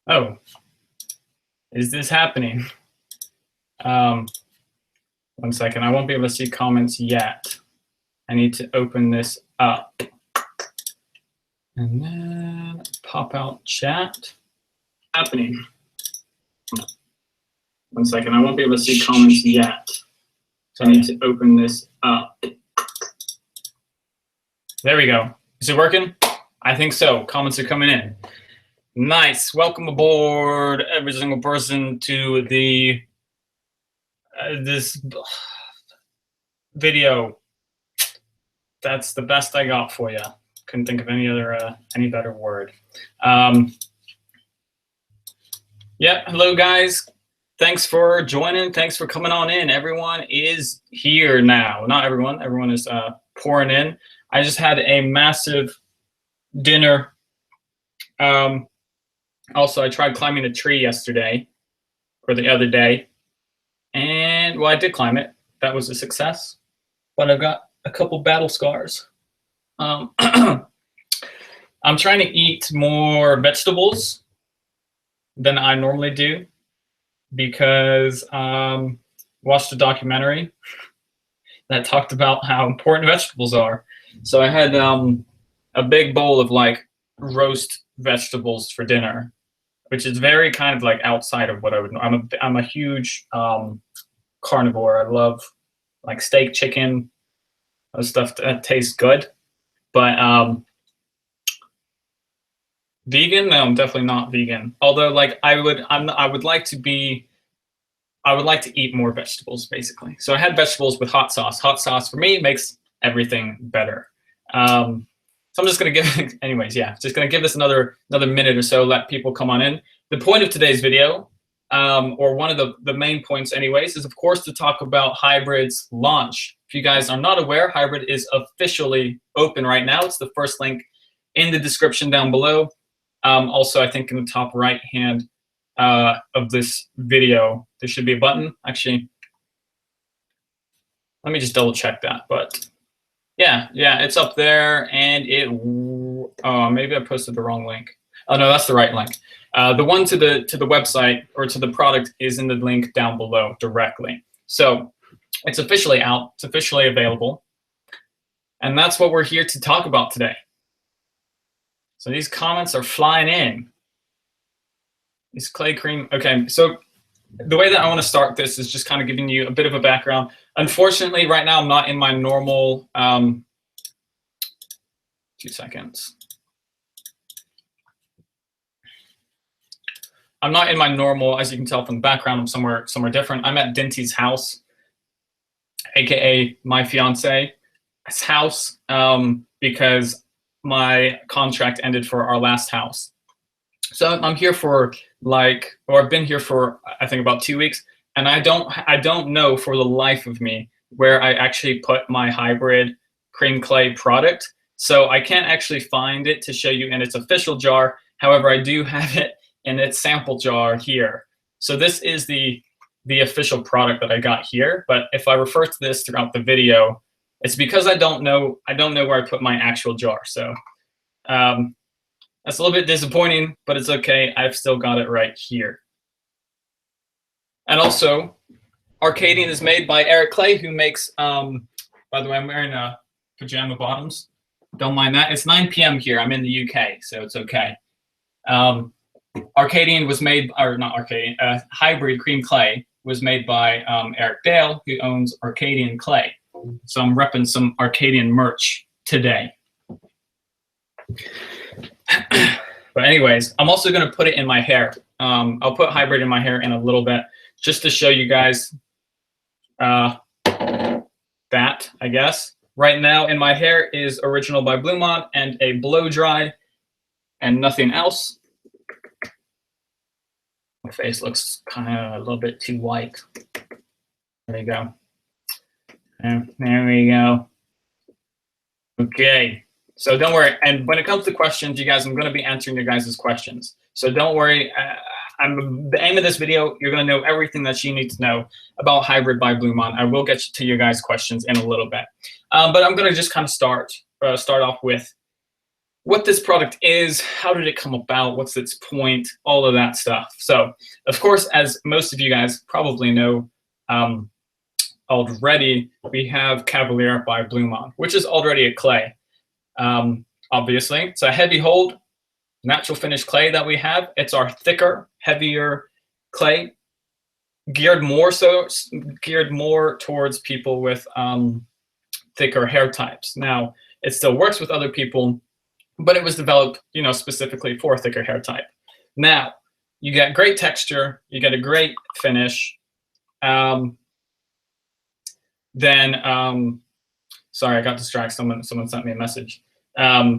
Oh, is this happening? 1 second. I won't be able to see comments yet. I need to open this up. And then pop out chat. Happening. 1 second. I won't be able to see comments yet. So I need to open this up. There we go. Is it working? I think so. Comments are coming in. Nice. Welcome aboard, every single person, to the this video. That's the best I got for you. Couldn't think of any better word. Yeah. Hello, guys. Thanks for joining. Thanks for coming on in. Everyone is here now. Not everyone. Everyone is pouring in. I just had a massive dinner. Also, I tried climbing a tree yesterday, or the other day, and well, I did climb it. That was a success, but I've got a couple battle scars. I'm trying to eat more vegetables than I normally do because watched a documentary that talked about how important vegetables are. So I had a big bowl of like roast vegetables for dinner, which is very kind of like outside of what I would know. I'm a huge carnivore. I love like steak, chicken, stuff that tastes good. But vegan? No, I'm definitely not vegan. Although like I would like to eat more vegetables, basically. So I had vegetables with hot sauce. Hot sauce for me makes everything better. So I'm just gonna give, anyways, yeah, just gonna give this another minute or so, let people come on in. The point of today's video, or one of the main points anyways, is of course to talk about Hybrid's launch. If you guys are not aware, Hybrid is officially open right now. It's the first link in the description down below. Also, I think in the top right hand of this video, there should be a button. Actually, let me just double check that, but yeah, it's up there, and maybe I posted the wrong link. Oh no, that's the right link. The one to the website or to the product is in the link down below directly. So it's officially out. It's officially available, and that's what we're here to talk about today. So these comments are flying in. These clay cream. Okay, so the way that I want to start this is just kind of giving you a bit of a background. Unfortunately, right now I'm not in my normal. 2 seconds. I'm not in my normal, as you can tell from the background, I'm somewhere different. I'm at Dinty's house, aka my fiance's house, because my contract ended for our last house. So I'm here for I've been here for I think about 2 weeks, and I don't know for the life of me where I actually put my Hybrid cream clay product. So I can't actually find it to show you in its official jar. However, I do have it in its sample jar here. So this is the official product that I got here. But if I refer to this throughout the video, it's because I don't know where I put my actual jar. So that's a little bit disappointing, but it's okay. I've still got it right here. And also, Arcadian is made by Eric Clay, who makes, by the way, I'm wearing pajama bottoms. Don't mind that. It's 9 p.m. here. I'm in the UK, so it's okay. Arcadian was made, or not Arcadian, Hybrid cream clay was made by Eric Dale, who owns Arcadian Clay. So I'm repping some Arcadian merch today. But anyways, I'm also going to put it in my hair. I'll put Hybrid in my hair in a little bit, just to show you guys that, I guess. Right now in my hair is Original by BluMaan and a blow dry and nothing else. My face looks kind of a little bit too white. There we go. And there we go. Okay. So don't worry. And when it comes to questions, you guys, I'm going to be answering your guys' questions. So don't worry. The aim of this video, you're going to know everything that you need to know about Hybrid by BluMaan. I will get to your guys' questions in a little bit. But I'm going to just kind of start off with what this product is, how did it come about, what's its point, all of that stuff. So, of course, as most of you guys probably know already, we have Cavalier by BluMaan, which is already a clay. Obviously, it's a heavy hold, natural finish clay that we have. It's our thicker, heavier clay, geared more towards people with thicker hair types. Now, it still works with other people, but it was developed, you know, specifically for a thicker hair type. Now, you get great texture, you get a great finish. Sorry, I got distracted. Someone sent me a message. Yeah,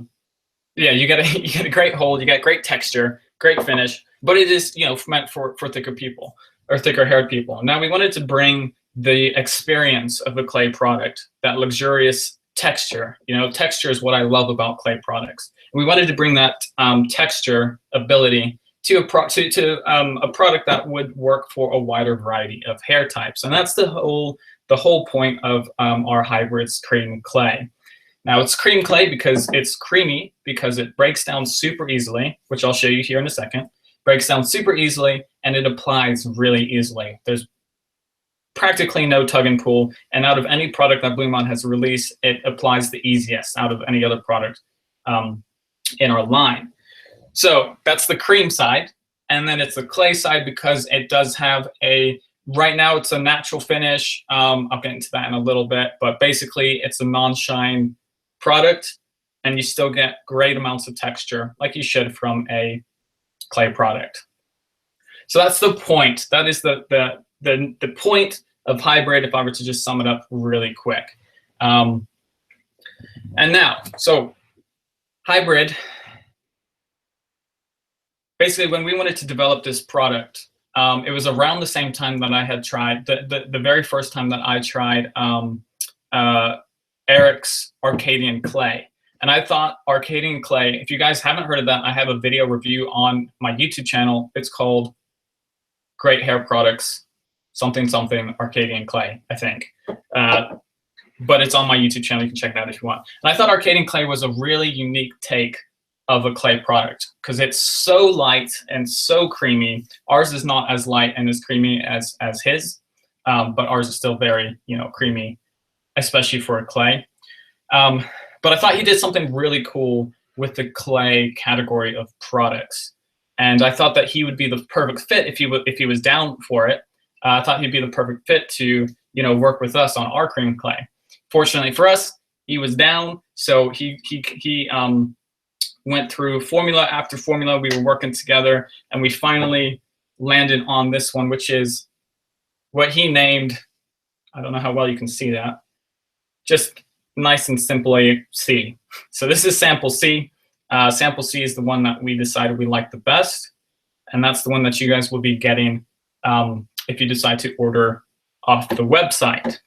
you get a great hold, you get great texture, great finish, but it is, you know, meant for thicker people or thicker haired people. Now we wanted to bring the experience of a clay product, that luxurious texture. You know, texture is what I love about clay products. We wanted to bring that texture ability to a product that would work for a wider variety of hair types, and that's the whole point of our hybrids cream clay. Now it's cream clay because it's creamy, because it breaks down super easily, which I'll show you here in a second. Breaks down super easily, and it applies really easily. There's practically no tug and pull, and out of any product that BluMaan has released, it applies the easiest out of any other product in our line. So that's the cream side, and then it's the clay side because it does have right now it's a natural finish. I'll get into that in a little bit, but basically it's a non-shine product, and you still get great amounts of texture like you should from a clay product. So that's the point. That is the point of hybrid, if I were to just sum it up really quick. And now, so hybrid, basically when we wanted to develop this product, it was around the same time that I had tried, the very first time that I tried Eric's Arcadian clay. And I thought Arcadian clay, if you guys haven't heard of that, I have a video review on my YouTube channel. It's called Great Hair Products, something Arcadian clay, I think. But it's on my YouTube channel. You can check that out if you want. And I thought Arcadian clay was a really unique take of a clay product because it's so light and so creamy. Ours is not as light and as creamy as his, but ours is still very, you know, creamy, especially for a clay. But I thought he did something really cool with the clay category of products, and I thought that he would be the perfect fit if he was down for it. I thought he'd be the perfect fit to, you know, work with us on our cream clay. Fortunately for us, he was down, so he went through formula after formula. We were working together, and we finally landed on this one, which is what he named. I don't know how well you can see that. Just nice and simply C. So this is sample C. Sample C is the one that we decided we liked the best, and that's the one that you guys will be getting if you decide to order off the website.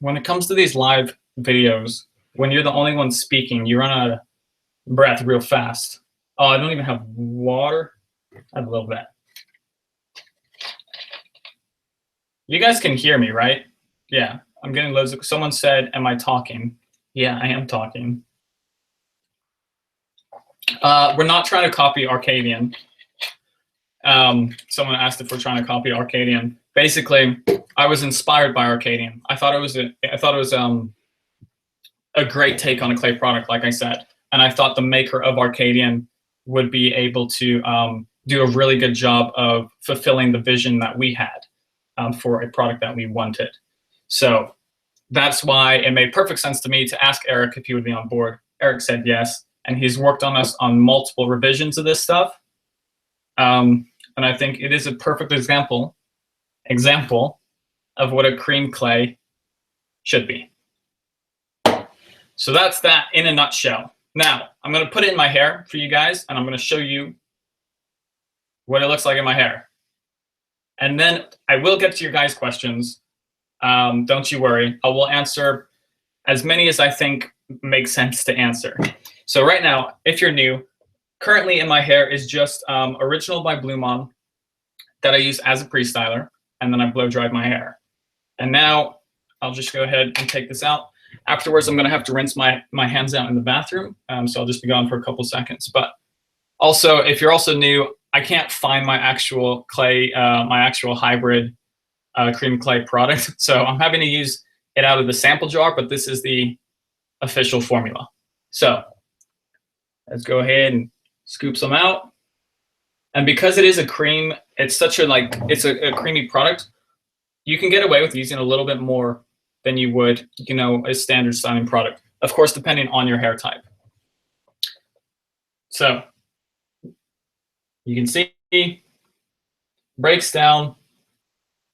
When it comes to these live videos, when you're the only one speaking, you run out of breath real fast. Oh, I don't even have water. I have a little bit. You guys can hear me, right? Yeah, I'm getting loads of, someone said, am I talking? Yeah, I am talking. We're not trying to copy Arcadian. Someone asked if we're trying to copy Arcadian. Basically, I was inspired by Arcadian. I thought it was a great take on a clay product, like I said. And I thought the maker of Arcadian would be able to do a really good job of fulfilling the vision that we had for a product that we wanted. So that's why it made perfect sense to me to ask Eric if he would be on board. Eric said yes, and he's worked on us on multiple revisions of this stuff. And I think it is a perfect example of what a cream clay should be. So that's that in a nutshell. Now, I'm going to put it in my hair for you guys, and I'm going to show you what it looks like in my hair. And then I will get to your guys' questions. Don't you worry. I will answer as many as I think make sense to answer. So right now, if you're new, currently in my hair is just Original by BluMaan that I use as a pre-styler, and then I blow dried my hair. And now I'll just go ahead and take this out. Afterwards, I'm going to have to rinse my hands out in the bathroom, so I'll just be gone for a couple seconds. But also, if you're also new, I can't find my actual clay, my actual hybrid cream clay product, so I'm having to use it out of the sample jar, but this is the official formula. So let's go ahead and scoop some out. And because it is a cream, it's such a it's a creamy product, you can get away with using a little bit more than you would, a standard styling product. Of course, depending on your hair type. So you can see, breaks down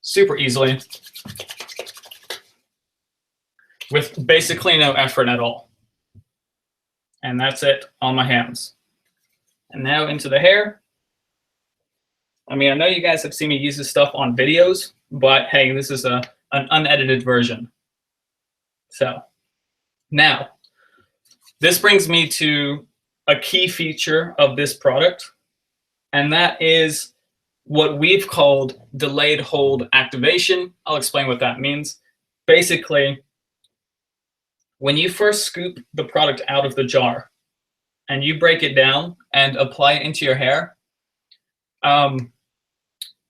super easily with basically no effort at all. And that's it on my hands. And now into the hair. I mean, I know you guys have seen me use this stuff on videos, but hey, this is an unedited version. So now, this brings me to a key feature of this product, and that is what we've called delayed hold activation. I'll explain what that means. Basically, when you first scoop the product out of the jar and you break it down and apply it into your hair,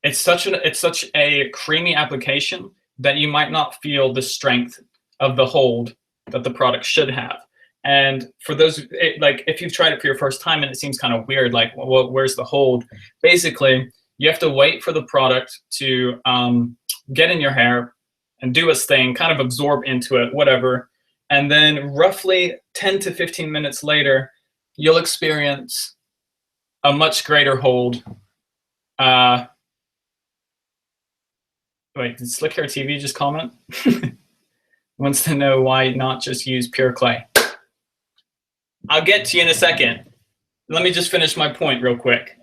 it's such a creamy application that you might not feel the strength of the hold that the product should have. And for those, if you've tried it for your first time and it seems kind of weird, like, well, where's the hold? Basically, you have to wait for the product to get in your hair and do its thing, kind of absorb into it, whatever. And then roughly 10 to 15 minutes later, you'll experience a much greater hold. Wait, did Slick Hair TV just comment? Wants to know why not just use pure clay. I'll get to you in a second. Let me just finish my point real quick.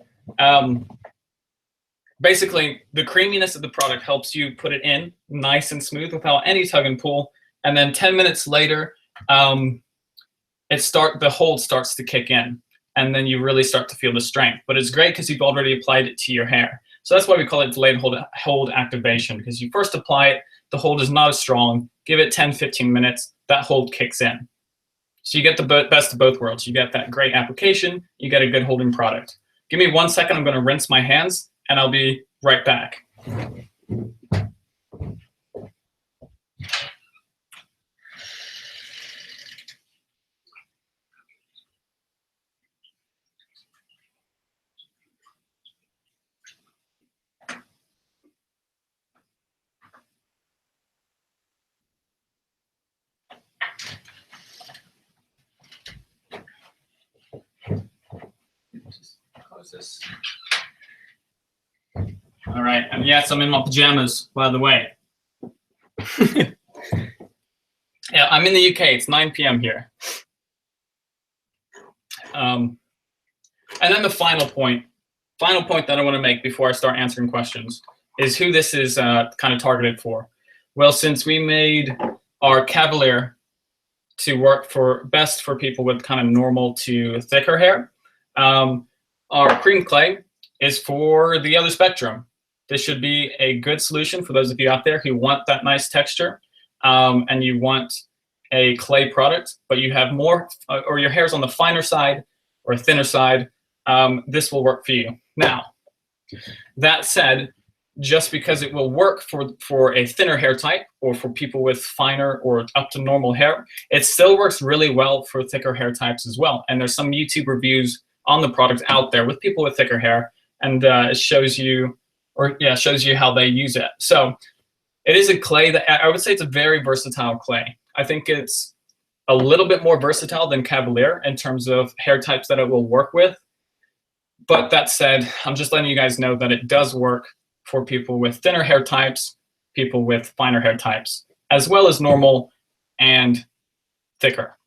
Basically, the creaminess of the product helps you put it in nice and smooth without any tug and pull. And then 10 minutes later, the hold starts to kick in. And then you really start to feel the strength. But it's great because you've already applied it to your hair. So that's why we call it delayed hold activation, because you first apply it, the hold is not as strong. Give it 10, 15 minutes, that hold kicks in. So you get the best of both worlds. You get that great application, you get a good holding product. Give me 1 second, I'm going to rinse my hands, and I'll be right back. Just close this. All right, and yes, I'm in my pajamas, by the way. Yeah, I'm in the UK. It's 9 p.m. here. And then the final point that I want to make before I start answering questions is who this is kind of targeted for. Well, since we made our Cavalier to work best for people with kind of normal to thicker hair, our cream clay is for the other spectrum. This should be a good solution for those of you out there who want that nice texture and you want a clay product, but you have more, or your hair's on the finer side or thinner side. This will work for you. Now, that said, just because it will work for a thinner hair type or for people with finer or up to normal hair, it still works really well for thicker hair types as well. And there's some YouTube reviews on the product out there with people with thicker hair, and it shows you how they use it. So it is a clay that I would say it's a very versatile clay. I think it's a little bit more versatile than Cavalier in terms of hair types that it will work with. But that said, I'm just letting you guys know that it does work for people with thinner hair types, people with finer hair types, as well as normal and thicker.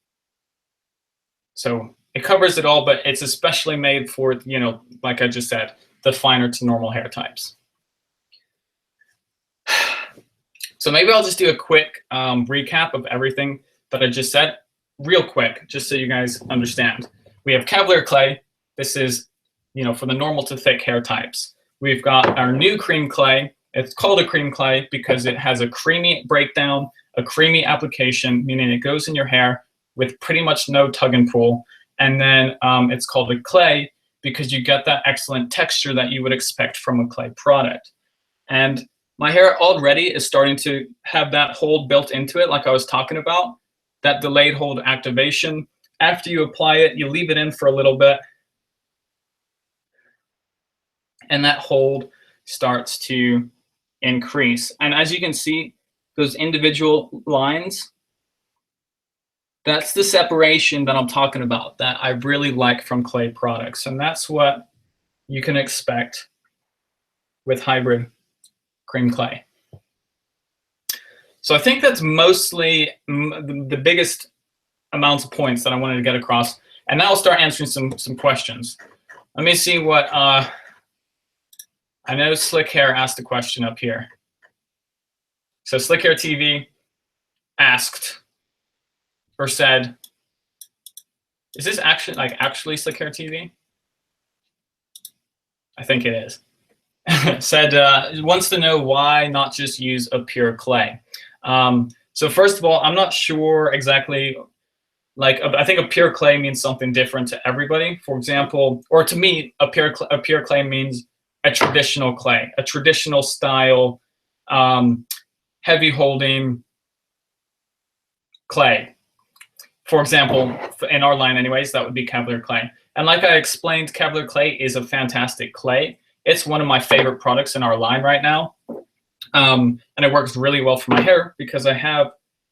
So it covers it all, but it's especially made for, like I just said, the finer to normal hair types. So maybe I'll just do a quick recap of everything that I just said, real quick, just so you guys understand. We have Cavalier clay. This is, for the normal to thick hair types. We've got our new cream clay. It's called a cream clay because it has a creamy breakdown, a creamy application, meaning it goes in your hair with pretty much no tug and pull. And then it's called a clay because you get that excellent texture that you would expect from a clay product. And my hair already is starting to have that hold built into it, like I was talking about, that delayed hold activation. After you apply it, you leave it in for a little bit, and that hold starts to increase. And as you can see, those individual lines, that's the separation that I'm talking about that I really like from clay products. And that's what you can expect with hybrid cream clay. So I think that's mostly the biggest amounts of points that I wanted to get across. And now I'll start answering some questions. Let me see what, I know Slick Hair asked a question up here. So Slick Hair TV asked or said, is this actually Slick Hair TV? I think it is. Said, wants to know why not just use a pure clay. So first of all, I'm not sure exactly, like, I think a pure clay means something different to everybody. For example, or to me, a pure clay means a traditional clay, a traditional style, heavy holding clay. For example, in our line anyways, that would be Cavalier clay. And like I explained, Cavalier clay is a fantastic clay. It's one of my favorite products in our line right now. And it works really well for my hair because I have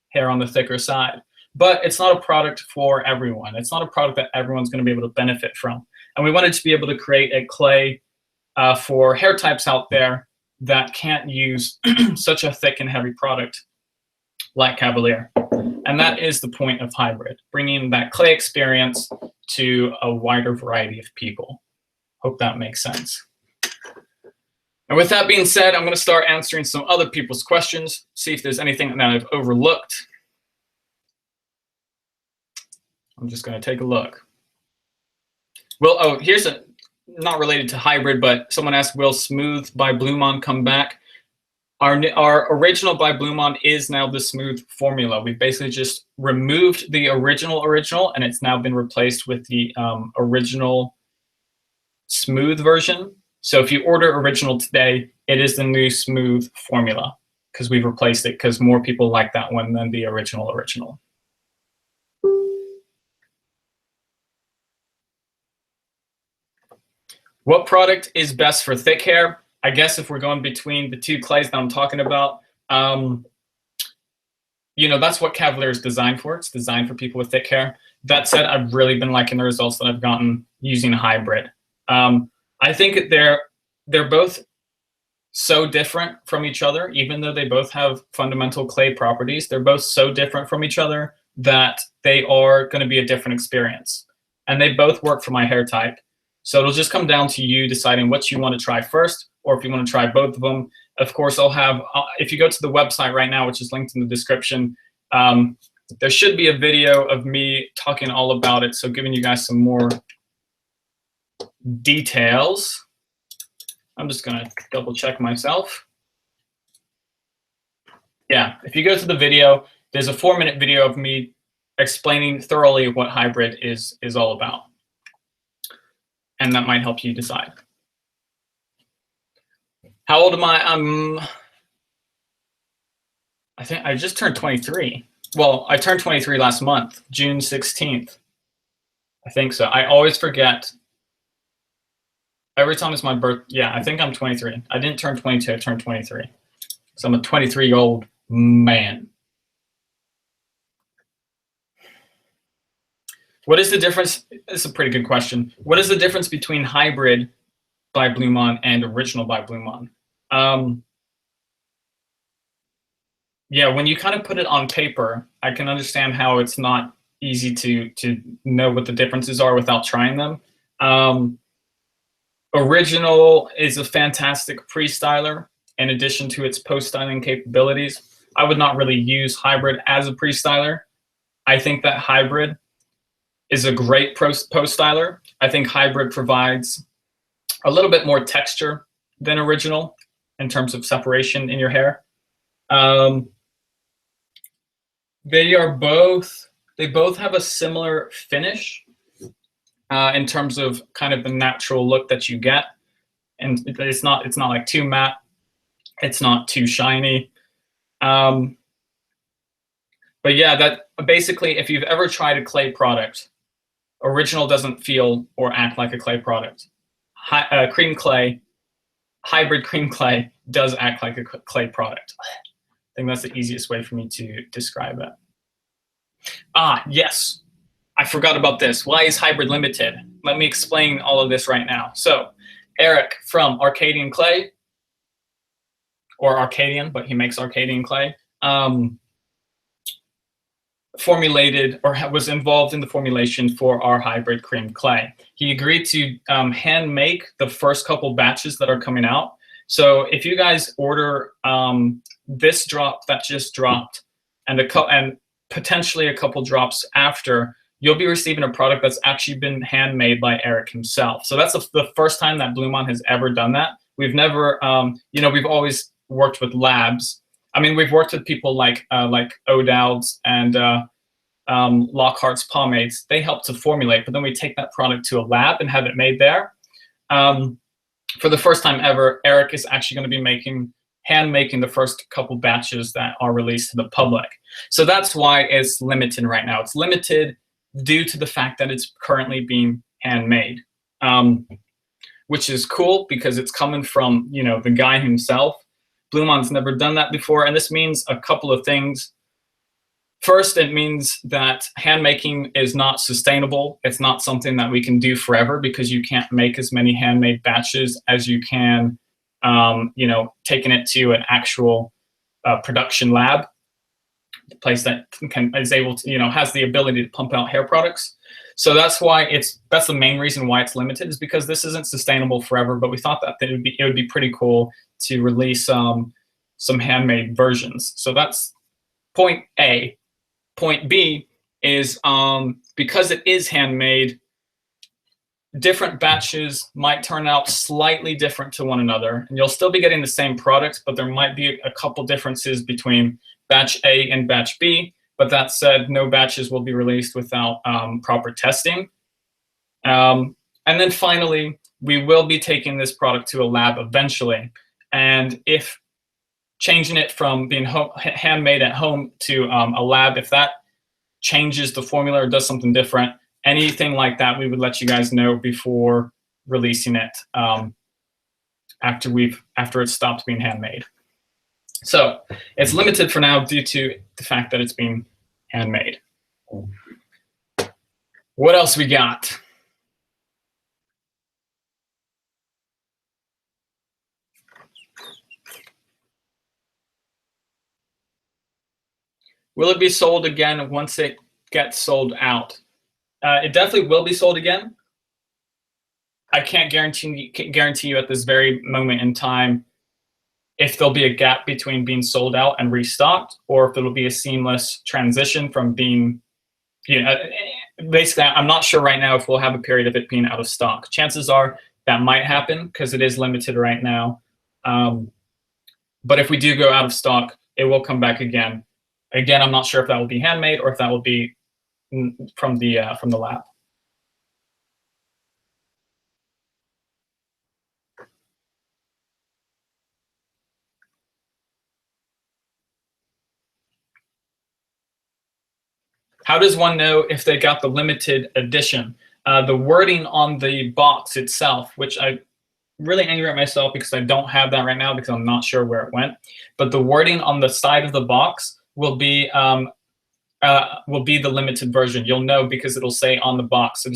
hair on the thicker side. But it's not a product for everyone. It's not a product that everyone's going to be able to benefit from. And we wanted to be able to create a clay for hair types out there that can't use such a thick and heavy product like Cavalier. And that is the point of hybrid, bringing that clay experience to a wider variety of people. Hope that makes sense. And with that being said, I'm going to start answering some other people's questions, see if there's anything that I've overlooked. I'm just going to take a look. Well, oh, here's a, not related to hybrid, but someone asked, will Smooth by BluMaan come back? Our original by BluMaan is now the Smooth formula. We basically just removed the original, and it's now been replaced with the original Smooth version. So if you order original today, it is the new Smooth formula because we've replaced it because more people like that one than the original. What product is best for thick hair? I guess if we're going between the two clays that I'm talking about, you know, that's what Cavalier is designed for. It's designed for people with thick hair. That said, I've really been liking the results that I've gotten using hybrid. I think they're both so different from each other, even though they both have fundamental clay properties. They're both so different from each other that they are going to be a different experience. And they both work for my hair type. So it'll just come down to you deciding what you want to try first, or if you want to try both of them. Of course, I'll have, if you go to the website right now, which is linked in the description, there should be a video of me talking all about it. So giving you guys some more details. I'm just going to double check myself. Yeah, if you go to the video, there's a 4-minute video of me explaining thoroughly what hybrid is all about. And that might help you decide. How old am I? I think I just turned 23. Well, I turned 23 last month, June 16th. I think so. I always forget. Every time it's my birth. Yeah, I think I'm 23. I didn't turn 22, I turned 23. So I'm a 23-year-old man. What is the difference? It's a pretty good question. What is the difference between hybrid by BluMaan and original by BluMaan? Yeah, when you kind of put it on paper, I can understand how it's not easy to know what the differences are without trying them. Original is a fantastic pre-styler in addition to its post-styling capabilities. I would not really use hybrid as a pre-styler. I think that hybrid is a great post-styler. I think hybrid provides a little bit more texture than original in terms of separation in your hair. They both have a similar finish in terms of kind of the natural look that you get, and it's not like too matte, it's not too shiny. But yeah, that basically, if you've ever tried a clay product, original doesn't feel or act like a clay product. Cream clay, hybrid cream clay does act like a clay product. I think that's the easiest way for me to describe it. Ah, yes, I forgot about this. Why is hybrid limited? Let me explain all of this right now. So, Eric from Arcadian Clay, or Arcadian, but he makes Arcadian clay, formulated or was involved in the formulation for our hybrid cream clay. He agreed to hand make the first couple batches that are coming out. So if you guys order this drop that just dropped and potentially a couple drops after, you'll be receiving a product that's actually been handmade by Eric himself. So that's the first time that BluMaan has ever done that. We've never, we've always worked with labs. I mean, we've worked with people like O'Dowd's and Lockhart's pomades. They help to formulate, but then we take that product to a lab and have it made there. For the first time ever, Eric is actually going to be hand making the first couple batches that are released to the public. So that's why it's limited right now. It's limited due to the fact that it's currently being handmade, which is cool because it's coming from, the guy himself. BluMaan's never done that before, and this means a couple of things. First, it means that handmaking is not sustainable. It's not something that we can do forever because you can't make as many handmade batches as you can, taking it to an actual production lab, the place that is able to, has the ability to pump out hair products. So that's the main reason why it's limited, is because this isn't sustainable forever. But we thought that it would be pretty cool to release some handmade versions. So that's point A. Point B is because it is handmade, different batches might turn out slightly different to one another, and you'll still be getting the same product, but there might be a couple differences between batch A and batch B. But that said, no batches will be released without proper testing. And then finally, we will be taking this product to a lab eventually. And if changing it from being handmade at home to a lab, if that changes the formula or does something different, anything like that, we would let you guys know before releasing it after it stopped being handmade. So it's limited for now due to the fact that it's being handmade. What else we got? Will it be sold again once it gets sold out? It definitely will be sold again. I can't guarantee you at this very moment in time if there'll be a gap between being sold out and restocked, or if it'll be a seamless transition from being, basically, I'm not sure right now if we'll have a period of it being out of stock. Chances are that might happen because it is limited right now. But if we do go out of stock, it will come back again. Again, I'm not sure if that will be handmade or if that will be from the lab. How does one know if they got the limited edition? The wording on the box itself, which I really angry at myself because I don't have that right now because I'm not sure where it went. But the wording on the side of the box will be the limited version. You'll know because it'll say on the box.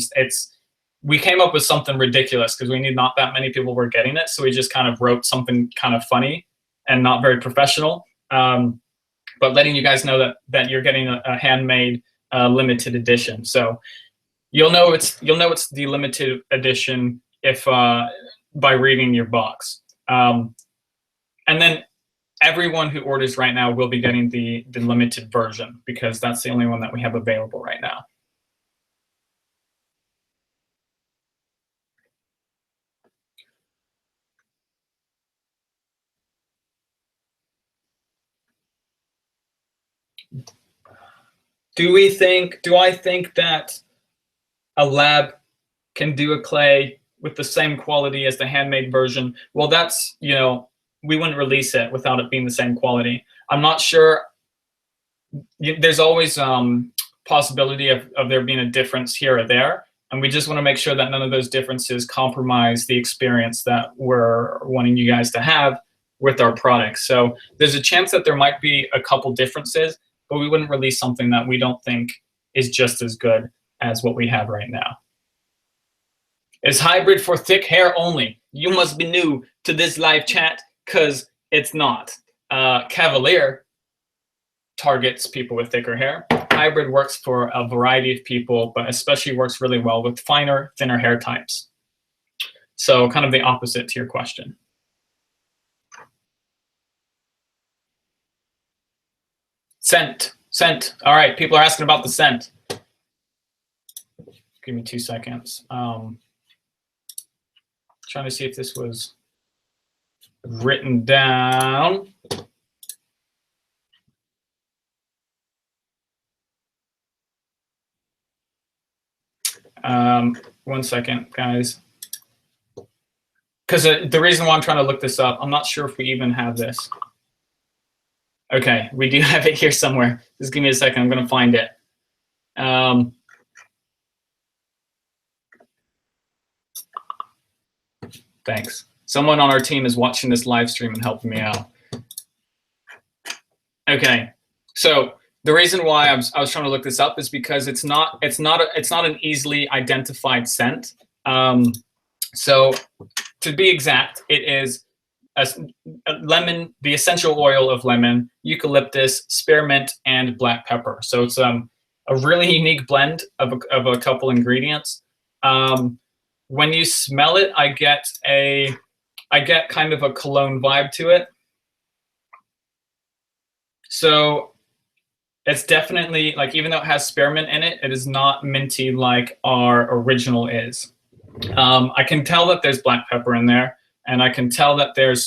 We came up with something ridiculous because we knew not that many people were getting it, so we just kind of wrote something kind of funny and not very professional. But letting you guys know that you're getting a handmade limited edition. So you'll know it's the limited edition if by reading your box. And then everyone who orders right now will be getting the limited version because that's the only one that we have available right now. Do I think that a lab can do a clay with the same quality as the handmade version? Well, that's, we wouldn't release it without it being the same quality. I'm not sure. There's always possibility of there being a difference here or there, and we just want to make sure that none of those differences compromise the experience that we're wanting you guys to have with our products. So there's a chance that there might be a couple differences, but we wouldn't release something that we don't think is just as good as what we have right now. Is hybrid for thick hair only? You must be new to this live chat, because it's not. Cavalier targets people with thicker hair. Hybrid works for a variety of people, but especially works really well with finer, thinner hair types. So kind of the opposite to your question. Scent. All right, people are asking about the scent. Give me 2 seconds. Trying to see if this was written down. One second, guys. Because the reason why I'm trying to look this up, I'm not sure if we even have this. Okay, we do have it here somewhere. Just give me a second. I'm going to find it. Thanks. Someone on our team is watching this live stream and helping me out. Okay, so the reason why I was trying to look this up is because it's not an easily identified scent. So to be exact, it is a lemon, the essential oil of lemon, eucalyptus, spearmint, and black pepper. So it's a really unique blend of a couple ingredients. When you smell it, I get kind of a cologne vibe to it. So it's definitely, like, even though it has spearmint in it, it is not minty like our original is. I can tell that there's black pepper in there, and I can tell that there's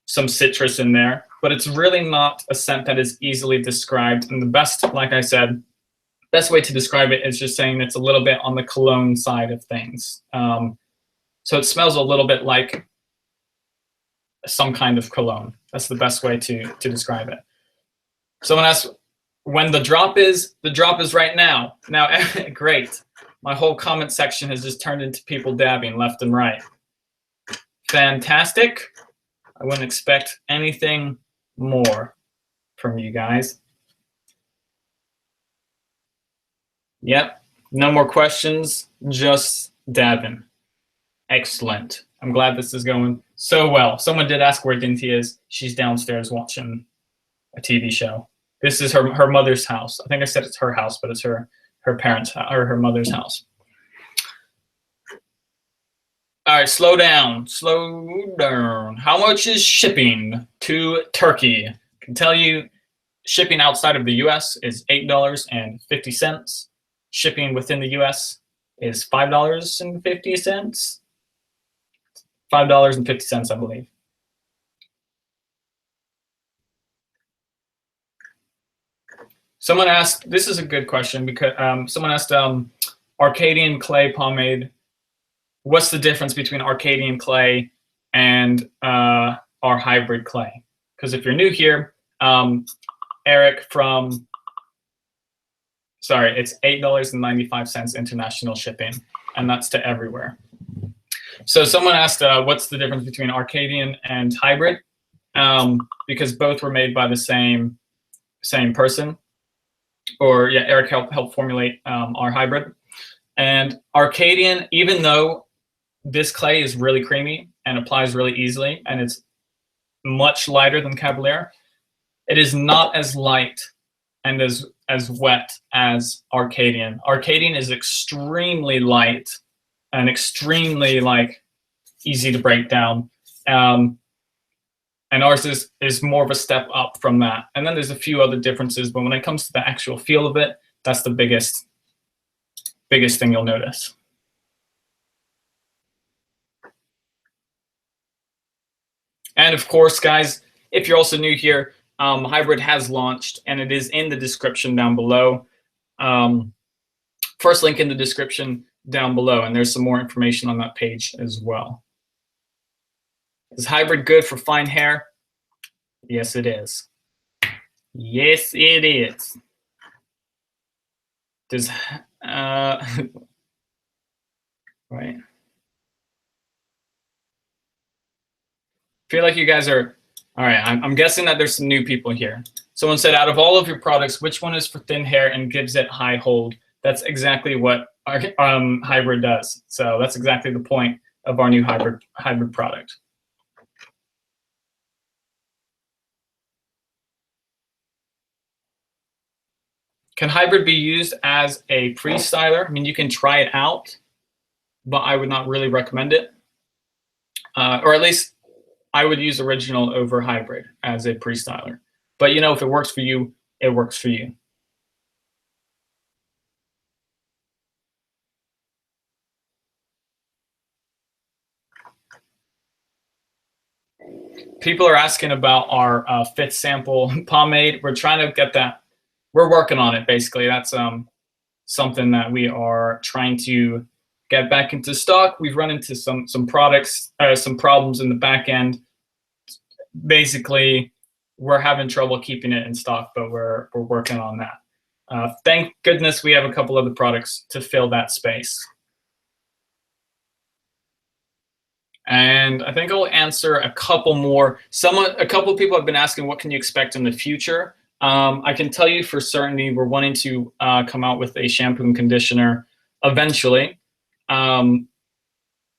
some citrus in there, but it's really not a scent that is easily described. And the best, like I said, best way to describe it is just saying it's a little bit on the cologne side of things. So it smells a little bit like some kind of cologne. That's the best way to describe it. Someone asked when the drop is. The drop is right now. Now, great. My whole comment section has just turned into people dabbing left and right. Fantastic. I wouldn't expect anything more from you guys. Yep, no more questions, just dabbing. Excellent. I'm glad this is going so well. Someone did ask where Dinty is. She's downstairs watching a TV show. This is her mother's house. I think I said it's her house, but it's her parents' or her mother's house. All right, slow down. How much is shipping to Turkey? I can tell you shipping outside of the US is $8.50. Shipping within the US is $5.50. $5.50, I believe. Someone asked, this is a good question, because someone asked, Arcadian clay pomade, what's the difference between Arcadian clay and our hybrid clay? Because if you're new here, Eric from, sorry, it's $8.95 international shipping, and that's to everywhere. So someone asked, what's the difference between Arcadian and hybrid? Because both were made by the same person. Or yeah, Eric helped formulate our hybrid. And Arcadian, even though this clay is really creamy and applies really easily, and it's much lighter than Cavalier, it is not as light and as wet as Arcadian. Arcadian is extremely light and extremely easy to break down. And ours is more of a step up from that. And then there's a few other differences, but when it comes to the actual feel of it, that's the biggest thing you'll notice. And of course, guys, if you're also new here, hybrid has launched, and it is in the description down below. First link in the description down below, and there's some more information on that page as well. Is hybrid good for fine hair? Yes, it is. Yes, it is. Does right? Feel like you guys are all right. I'm guessing that there's some new people here. Someone said, out of all of your products, which one is for thin hair and gives it high hold? That's exactly what our hybrid does. So that's exactly the point of our new hybrid product. Can hybrid be used as a pre-styler? I mean, you can try it out, but I would not really recommend it. Or at least I would use original over hybrid as a pre-styler. But you know, if it works for you, it works for you. People are asking about our fifth sample pomade. We're trying to get that. We're working on it, basically. That's something that we are trying to get back into stock. We've run into some products, some problems in the back end. Basically, we're having trouble keeping it in stock, but we're working on that. Thank goodness we have a couple other products to fill that space. And I think I'll answer a couple more. A couple of people have been asking, what can you expect in the future? I can tell you for certainty, we're wanting to come out with a shampoo and conditioner eventually.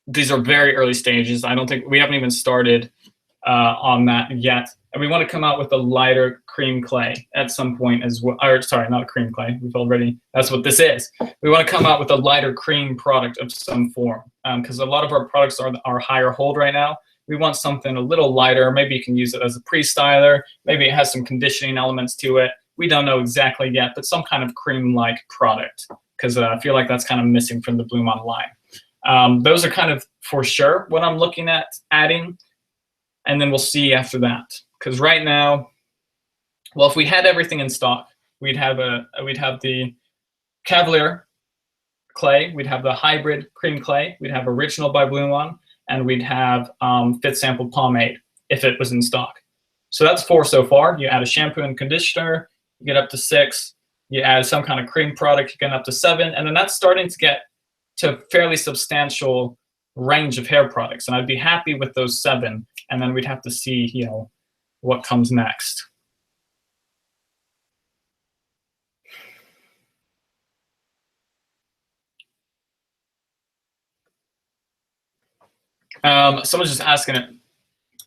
These are very early stages. I don't think we haven't even started on that yet. And we want to come out with a lighter cream clay at some point as well. Or sorry, not a cream clay. We've already, that's what this is. We want to come out with a lighter cream product of some form, because a lot of our products are higher hold right now. We want something a little lighter. Maybe you can use it as a pre-styler. Maybe it has some conditioning elements to it. We don't know exactly yet, but some kind of cream-like product, because I feel like that's kind of missing from the BluMaan line. Those are kind of for sure what I'm looking at adding, and then we'll see after that. Because right now, well, if we had everything in stock, we'd have the Cavalier clay, we'd have the hybrid cream clay, we'd have original by BluMaan, and we'd have fifth sample pomade if it was in stock. So that's 4 so far. You add a shampoo and conditioner, you get up to 6. You add some kind of cream product, you get up to 7, and then that's starting to get to a fairly substantial range of hair products. And I'd be happy with those 7, and then we'd have to see, you know, what comes next. Someone's just asking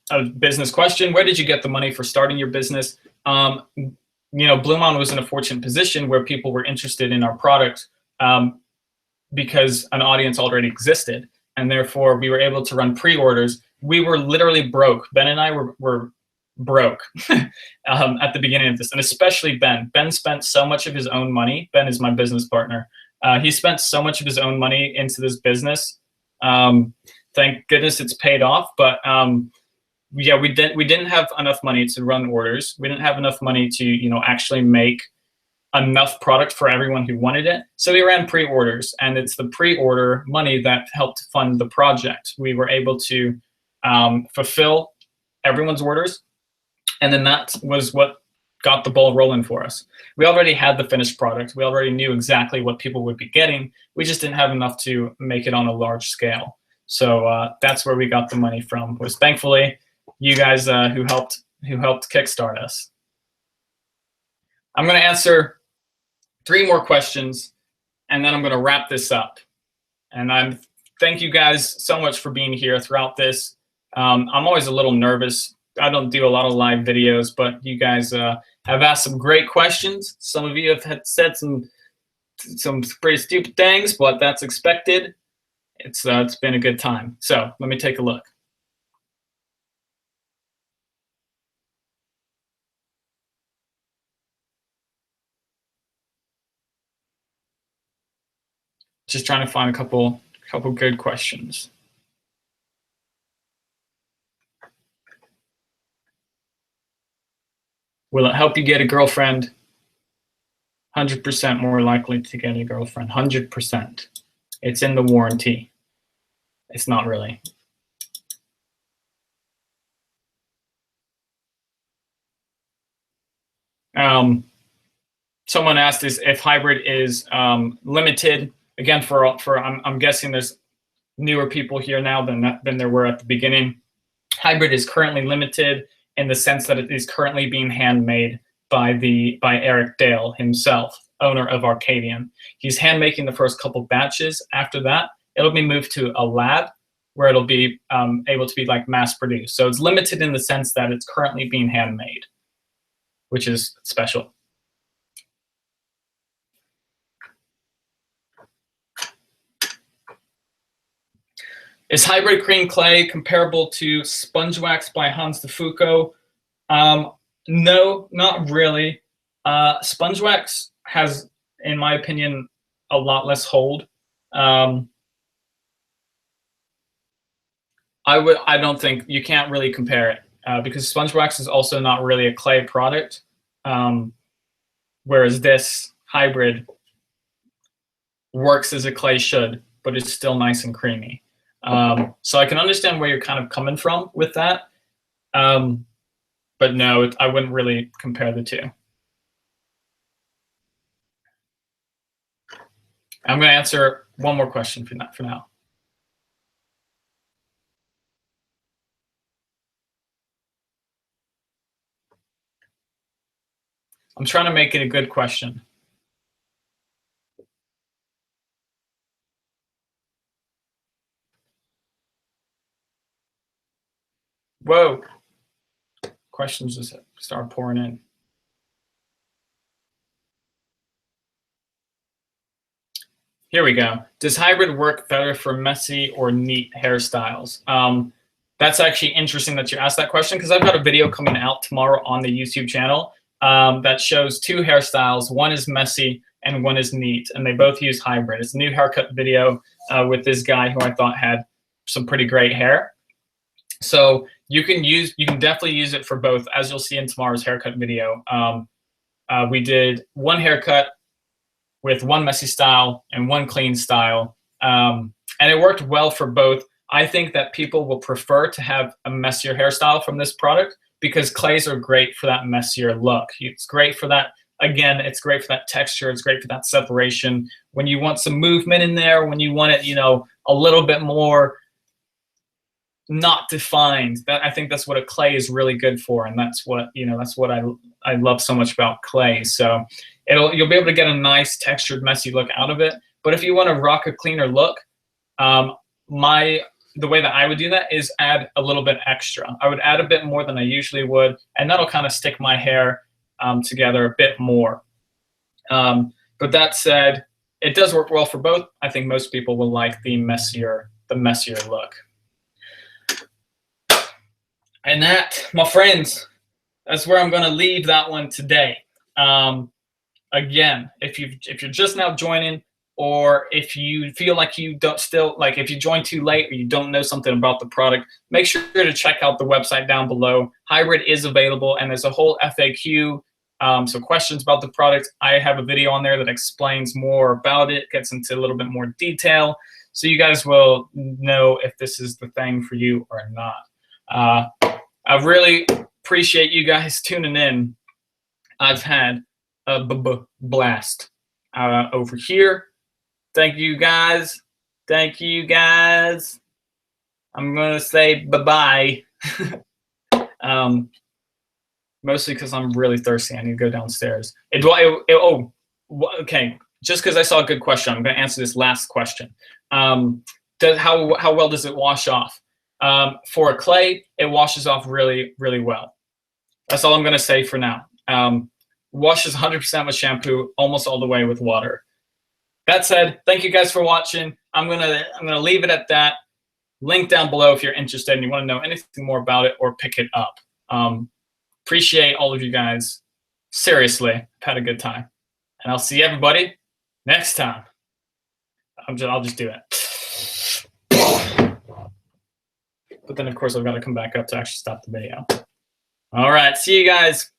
a business question. Where did you get the money for starting your business? You know, BluMaan was in a fortunate position where people were interested in our product because an audience already existed, and therefore we were able to run pre-orders. We were literally broke. Ben and I were broke at the beginning of this, and especially Ben. Ben spent so much of his own money. Ben is my business partner. He spent so much of his own money into this business. Thank goodness it's paid off, but yeah, we didn't have enough money to run orders. We didn't have enough money to, you know, actually make enough product for everyone who wanted it. So we ran pre-orders, and it's the pre-order money that helped fund the project. We were able to fulfill everyone's orders, and then that was what got the ball rolling for us. We already had the finished product. We already knew exactly what people would be getting. We just didn't have enough to make it on a large scale. So that's where we got the money from, was thankfully you guys who helped kickstart us. I'm going to answer 3 more questions, and then I'm going to wrap this up. And thank you guys so much for being here throughout this. I'm always a little nervous. I don't do a lot of live videos, but you guys have asked some great questions. Some of you have said some pretty stupid things, but that's expected. It's been a good time. So let me take a look. Just trying to find a couple good questions. Will it help you get a girlfriend? 100% more likely to get a girlfriend. 100%. It's in the warranty. It's not really. Someone asked if hybrid is limited. Again, I'm guessing there's newer people here now than there were at the beginning. Hybrid is currently limited in the sense that it is currently being handmade by Eric Dale himself, owner of Arcadian. He's hand making the first couple batches. After that, it'll be moved to a lab where it'll be able to be like mass produced. So it's limited in the sense that it's currently being handmade, which is special. Is hybrid cream clay comparable to sponge wax by Hans de Foucault? No, not really. Sponge wax has, in my opinion, a lot less hold. I don't think you can't really compare it because sponge wax is also not really a clay product, whereas this hybrid works as a clay should, but it's still nice and creamy. So I can understand where you're kind of coming from with that. But no, I wouldn't really compare the two. I'm going to answer one more question for now. I'm trying to make it a good question. Whoa. Questions just start pouring in. Here we go. Does hybrid work better for messy or neat hairstyles? That's actually interesting that you asked that question because I've got a video coming out tomorrow on the YouTube channel that shows two hairstyles. One is messy and one is neat, and they both use hybrid. It's a new haircut video with this guy who I thought had some pretty great hair. So you can definitely use it for both, as you'll see in tomorrow's haircut video. We did one haircut with one messy style and one clean style, and it worked well for both. I think that people will prefer to have a messier hairstyle from this product because clays are great for that messier look. It's great for that. Again, it's great for that texture. It's great for that separation. When you want some movement in there, when you want it, a little bit more not defined, I think that's what a clay is really good for, and that's what I love so much about clay. So you'll be able to get a nice textured, messy look out of it. But if you want to rock a cleaner look, the way that I would do that is add a little bit extra. I would add a bit more than I usually would, and that'll kind of stick my hair together a bit more. But that said, it does work well for both. I think most people will like the messier look. And that, my friends, that's where I'm going to leave that one today. Again, if you're just now joining, or if you feel like you don't if you joined too late or you don't know something about the product, make sure to check out the website down below. Hybrid is available, and there's a whole FAQ, so questions about the product. I have a video on there that explains more about it, gets into a little bit more detail, so you guys will know if this is the thing for you or not. I really appreciate you guys tuning in. I've had a blast over here. Thank you guys. Thank you guys. I'm gonna say bye-bye. Mostly because I'm really thirsty. I need to go downstairs. Okay. Just because I saw a good question, I'm gonna answer this last question. How well does it wash off? For a clay, it washes off really, really well. That's all I'm gonna say for now. Washes 100% with shampoo, almost all the way with water. That said, thank you guys for watching. I'm gonna leave it at that. Link down below if you're interested and you want to know anything more about it or pick it up. Appreciate all of you guys. Seriously, I've had a good time, and I'll see everybody next time. I'll just do it. But then, of course, I've got to come back up to actually stop the video. All right, see you guys.